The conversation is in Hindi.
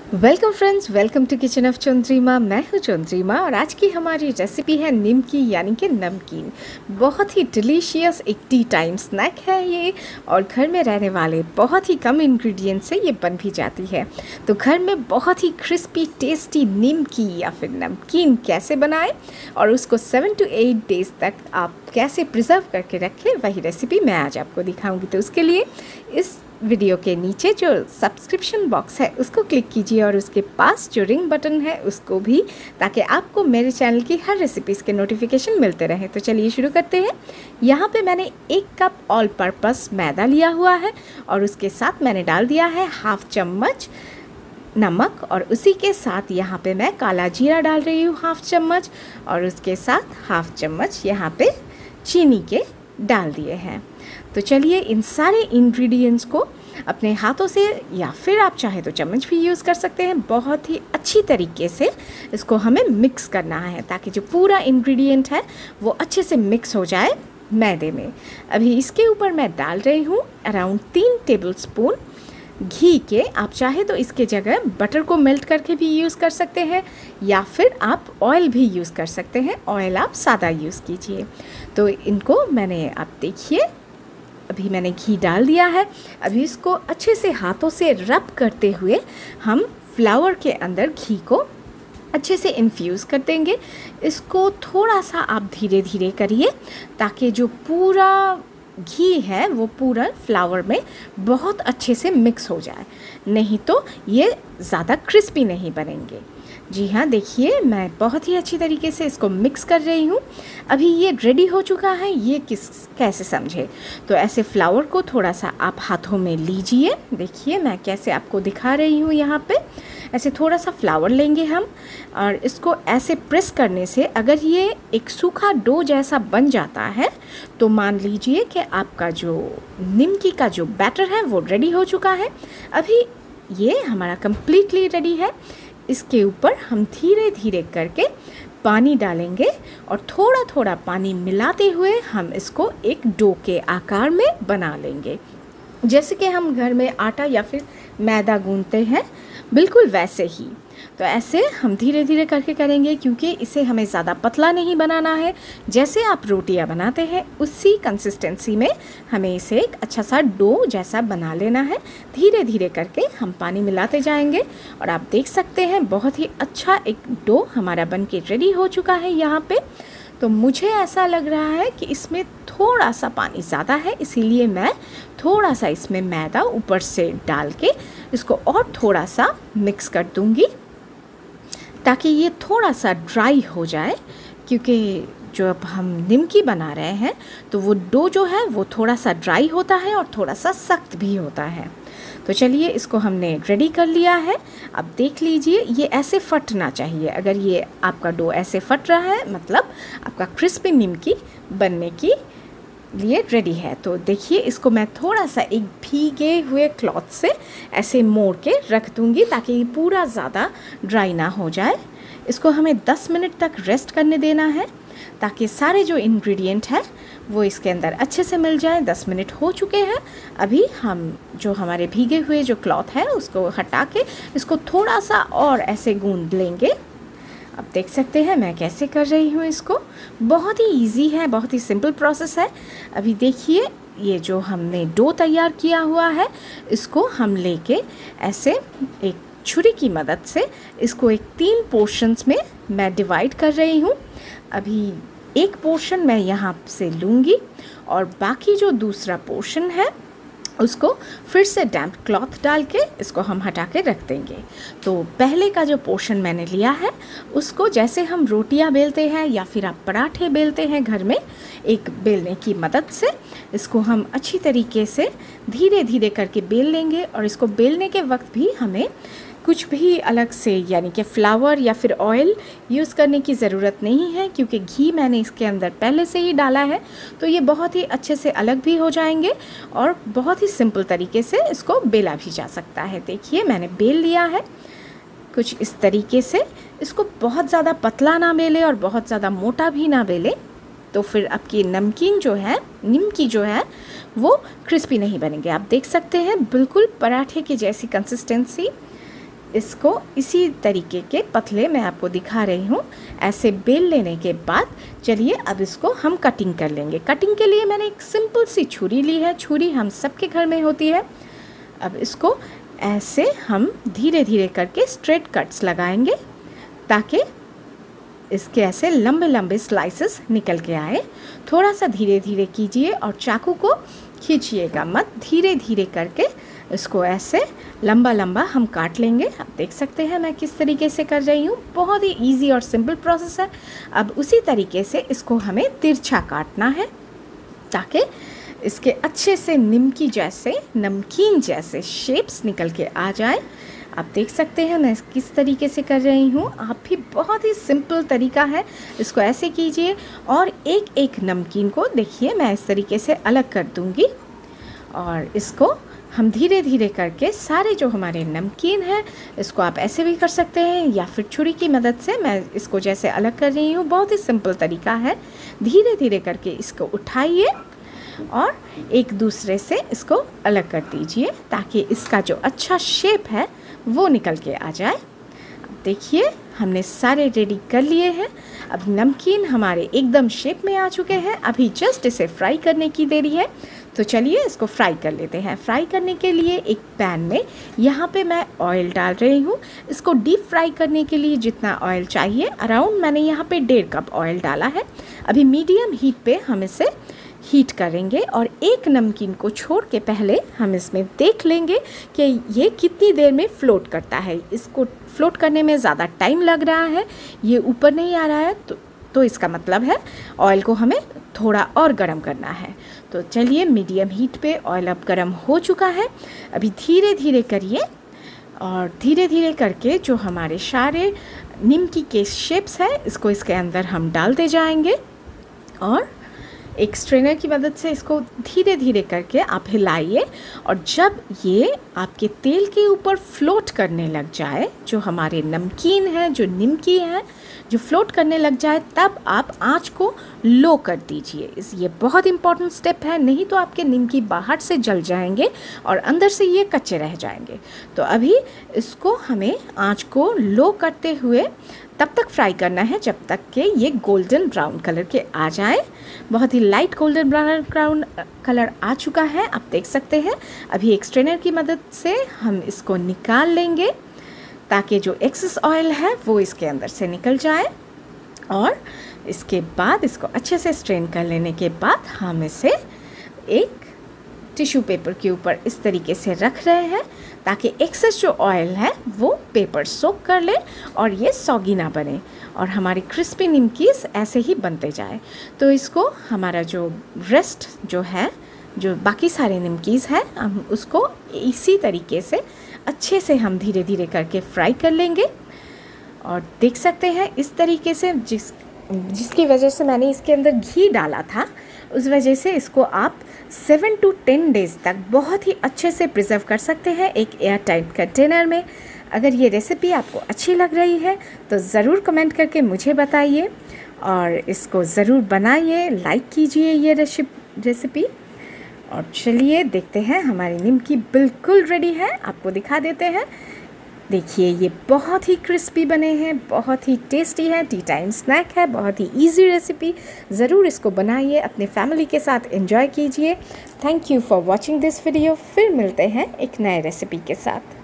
Welcome friends, welcome to kitchen of Chandrima. मैं हूँ चंद्रिमा और आज की हमारी रेसिपी है निमकी यानी कि नमकीन। बहुत ही डिलीशियस एक टी टाइम स्नैक है ये और घर में रहने वाले बहुत ही कम इंग्रेडिएंट्स से ये बन भी जाती है। तो घर में बहुत ही क्रिस्पी टेस्टी निमकी या फिर नमकीन कैसे बनाएं और उसको 7 to 8 डेज़ तक आप कैसे प्रिजर्व करके रखें, वही रेसिपी मैं आज आपको दिखाऊंगी। तो उसके लिए इस वीडियो के नीचे जो सब्सक्रिप्शन बॉक्स है उसको क्लिक कीजिए और उसके पास जो रिंग बटन है उसको भी, ताकि आपको मेरे चैनल की हर रेसिपीज़ के नोटिफिकेशन मिलते रहें। तो चलिए शुरू करते हैं। यहाँ पे मैंने 1 कप ऑल पर्पस मैदा लिया हुआ है और उसके साथ मैंने डाल दिया है हाफ चम्मच नमक और उसी के साथ यहाँ पे मैं काला जीरा डाल रही हूँ हाफ चम्मच और उसके साथ हाफ चम्मच यहाँ पे चीनी के डाल दिए हैं। तो चलिए इन सारे इंग्रेडिएंट्स को अपने हाथों से या फिर आप चाहे तो चम्मच भी यूज़ कर सकते हैं, बहुत ही अच्छी तरीके से इसको हमें मिक्स करना है ताकि जो पूरा इंग्रेडिएंट है वो अच्छे से मिक्स हो जाए मैदे में। अभी इसके ऊपर मैं डाल रही हूँ अराउंड 3 टेबलस्पून घी के। आप चाहे तो इसके जगह बटर को मेल्ट करके भी यूज़ कर सकते हैं या फिर आप ऑयल भी यूज़ कर सकते हैं। ऑयल आप सादा यूज़ कीजिए। तो इनको मैंने, आप देखिए अभी मैंने घी डाल दिया है। अभी इसको अच्छे से हाथों से रब करते हुए हम फ्लावर के अंदर घी को अच्छे से इन्फ्यूज़ कर देंगे। इसको थोड़ा सा आप धीरे धीरे करिए ताकि जो पूरा घी है वो पूरा फ्लावर में बहुत अच्छे से मिक्स हो जाए, नहीं तो ये ज़्यादा क्रिस्पी नहीं बनेंगे। जी हाँ, देखिए मैं बहुत ही अच्छी तरीके से इसको मिक्स कर रही हूँ। अभी ये रेडी हो चुका है। ये कैसे समझे, तो ऐसे फ्लावर को थोड़ा सा आप हाथों में लीजिए। देखिए मैं कैसे आपको दिखा रही हूँ। यहाँ पे ऐसे थोड़ा सा फ्लावर लेंगे हम और इसको ऐसे प्रेस करने से अगर ये एक सूखा डो जैसा बन जाता है तो मान लीजिए कि आपका जो निमकी का जो बैटर है वो रेडी हो चुका है। अभी ये हमारा कम्प्लीटली रेडी है। इसके ऊपर हम धीरे धीरे करके पानी डालेंगे और थोड़ा थोड़ा पानी मिलाते हुए हम इसको एक डो के आकार में बना लेंगे, जैसे कि हम घर में आटा या फिर मैदा गूंथते हैं, बिल्कुल वैसे ही। तो ऐसे हम धीरे धीरे करके करेंगे क्योंकि इसे हमें ज़्यादा पतला नहीं बनाना है। जैसे आप रोटियां बनाते हैं उसी कंसिस्टेंसी में हमें इसे एक अच्छा सा डो जैसा बना लेना है। धीरे धीरे करके हम पानी मिलाते जाएंगे और आप देख सकते हैं बहुत ही अच्छा एक डो हमारा बन के रेडी हो चुका है यहाँ पे। तो मुझे ऐसा लग रहा है कि इसमें थोड़ा सा पानी ज़्यादा है, इसीलिए मैं थोड़ा सा इसमें मैदा ऊपर से डाल के इसको और थोड़ा सा मिक्स कर दूँगी ताकि ये थोड़ा सा ड्राई हो जाए, क्योंकि जो अब हम निमकी बना रहे हैं तो वो डो जो है वो थोड़ा सा ड्राई होता है और थोड़ा सा सख्त भी होता है। तो चलिए इसको हमने रेडी कर लिया है। अब देख लीजिए ये ऐसे फटना चाहिए। अगर ये आपका डो ऐसे फट रहा है मतलब आपका क्रिस्पी निमकी बनने की लिए रेडी है। तो देखिए इसको मैं थोड़ा सा एक भीगे हुए क्लॉथ से ऐसे मोड़ के रख दूँगी ताकि ये पूरा ज़्यादा ड्राई ना हो जाए। इसको हमें 10 मिनट तक रेस्ट करने देना है ताकि सारे जो इंग्रेडिएंट है वो इसके अंदर अच्छे से मिल जाए। 10 मिनट हो चुके हैं। अभी हम जो हमारे भीगे हुए जो क्लॉथ है उसको हटा के इसको थोड़ा सा और ऐसे गूंद लेंगे। अब देख सकते हैं मैं कैसे कर रही हूँ इसको। बहुत ही इजी है, बहुत ही सिंपल प्रोसेस है। अभी देखिए ये जो हमने डो तैयार किया हुआ है इसको हम लेके ऐसे एक छुरी की मदद से इसको एक 3 पोर्शंस में मैं डिवाइड कर रही हूँ। अभी एक पोर्शन मैं यहाँ से लूँगी और बाकी जो दूसरा पोर्शन है उसको फिर से डैम्प क्लॉथ डाल के इसको हम हटा के रख देंगे। तो पहले का जो पोर्शन मैंने लिया है उसको जैसे हम रोटियां बेलते हैं या फिर आप पराठे बेलते हैं घर में, एक बेलने की मदद से इसको हम अच्छी तरीके से धीरे धीरे करके बेल लेंगे। और इसको बेलने के वक्त भी हमें कुछ भी अलग से यानी कि फ्लावर या फिर ऑयल यूज़ करने की ज़रूरत नहीं है, क्योंकि घी मैंने इसके अंदर पहले से ही डाला है। तो ये बहुत ही अच्छे से अलग भी हो जाएंगे और बहुत ही सिंपल तरीके से इसको बेला भी जा सकता है। देखिए मैंने बेल लिया है कुछ इस तरीके से। इसको बहुत ज़्यादा पतला ना बेले और बहुत ज़्यादा मोटा भी ना बेले, तो फिर आपकी नमकीन जो है, निमकी जो है वो क्रिस्पी नहीं बनेंगे। आप देख सकते हैं बिल्कुल पराठे की जैसी कंसिस्टेंसी इसको इसी तरीके के पतले मैं आपको दिखा रही हूँ। ऐसे बेल लेने के बाद चलिए अब इसको हम कटिंग कर लेंगे। कटिंग के लिए मैंने एक सिंपल सी छुरी ली है। छुरी हम सबके घर में होती है। अब इसको ऐसे हम धीरे धीरे करके स्ट्रेट कट्स लगाएंगे ताकि इसके ऐसे लंबे लंबे स्लाइसेस निकल के आए। थोड़ा सा धीरे धीरे कीजिए और चाकू को खींचिएगा मत, धीरे धीरे करके इसको ऐसे लंबा लंबा हम काट लेंगे। आप देख सकते हैं मैं किस तरीके से कर रही हूँ। बहुत ही इजी और सिंपल प्रोसेस है। अब उसी तरीके से इसको हमें तिरछा काटना है ताकि इसके अच्छे से निमकी जैसे, नमकीन जैसे शेप्स निकल के आ जाए। आप देख सकते हैं मैं किस तरीके से कर रही हूँ। आप भी बहुत ही सिंपल तरीका है, इसको ऐसे कीजिए और एक एक नमकीन को देखिए मैं इस तरीके से अलग कर दूँगी और इसको हम धीरे धीरे करके सारे जो हमारे नमकीन हैं इसको आप ऐसे भी कर सकते हैं या फिर छुरी की मदद से मैं इसको जैसे अलग कर रही हूँ। बहुत ही सिंपल तरीका है। धीरे धीरे करके इसको उठाइए और एक दूसरे से इसको अलग कर दीजिए ताकि इसका जो अच्छा शेप है वो निकल के आ जाए। देखिए हमने सारे रेडी कर लिए हैं। अब नमकीन हमारे एकदम शेप में आ चुके हैं। अभी जस्ट इसे फ्राई करने की देरी है, तो चलिए इसको फ्राई कर लेते हैं। फ्राई करने के लिए एक पैन में यहाँ पे मैं ऑयल डाल रही हूँ। इसको डीप फ्राई करने के लिए जितना ऑयल चाहिए अराउंड मैंने यहाँ पे 1.5 कप ऑयल डाला है। अभी मीडियम हीट पे हम इसे हीट करेंगे और एक नमकीन को छोड़ के पहले हम इसमें देख लेंगे कि ये कितनी देर में फ़्लोट करता है। इसको फ़्लोट करने में ज़्यादा टाइम लग रहा है, ये ऊपर नहीं आ रहा है, तो इसका मतलब है ऑयल को हमें थोड़ा और गर्म करना है। तो चलिए मीडियम हीट पे ऑयल अब गर्म हो चुका है। अभी धीरे धीरे करिए और धीरे धीरे करके जो हमारे सारे निमकी के शेप्स हैं इसको इसके अंदर हम डालते जाएंगे और एक स्ट्रेनर की मदद से इसको धीरे धीरे करके आप हिलाइए और जब ये आपके तेल के ऊपर फ्लोट करने लग जाए, जो हमारे नमकीन है, जो निमकी है, जो फ्लोट करने लग जाए, तब आप आंच को लो कर दीजिए। ये बहुत इंपॉर्टेंट स्टेप है, नहीं तो आपके निमकी बाहर से जल जाएंगे और अंदर से ये कच्चे रह जाएंगे। तो अभी इसको हमें आंच को लो करते हुए तब तक फ्राई करना है जब तक कि ये गोल्डन ब्राउन कलर के आ जाए। बहुत ही लाइट गोल्डन ब्राउन कलर आ चुका है, आप देख सकते हैं। अभी एक स्ट्रेनर की मदद से हम इसको निकाल लेंगे ताकि जो एक्सेस ऑयल है वो इसके अंदर से निकल जाए और इसके बाद इसको अच्छे से स्ट्रेन कर लेने के बाद हम इसे एक टिश्यू पेपर के ऊपर इस तरीके से रख रहे हैं ताकि एक्सेस जो ऑयल है वो पेपर सोक कर ले और ये सॉगी ना बने और हमारी क्रिस्पी निमकीस ऐसे ही बनते जाए। तो इसको हमारा जो रेस्ट जो है, जो बाकी सारे निमकीस है, हम उसको इसी तरीके से अच्छे से हम धीरे धीरे करके फ्राई कर लेंगे। और देख सकते हैं इस तरीके से जिसकी वजह से मैंने इसके अंदर घी डाला था, उस वजह से इसको आप 7 to 10 डेज़ तक बहुत ही अच्छे से प्रिजर्व कर सकते हैं एक एयर टाइट कंटेनर में। अगर ये रेसिपी आपको अच्छी लग रही है तो ज़रूर कमेंट करके मुझे बताइए और इसको ज़रूर बनाइए, लाइक कीजिए ये रेसिपी। और चलिए देखते हैं, हमारी निमकी बिल्कुल रेडी है। आपको दिखा देते हैं। देखिए ये बहुत ही क्रिस्पी बने हैं, बहुत ही टेस्टी है, टी टाइम स्नैक है, बहुत ही इजी रेसिपी। ज़रूर इसको बनाइए, अपने फैमिली के साथ एंजॉय कीजिए। Thank you for watching this video. फिर मिलते हैं एक नए रेसिपी के साथ।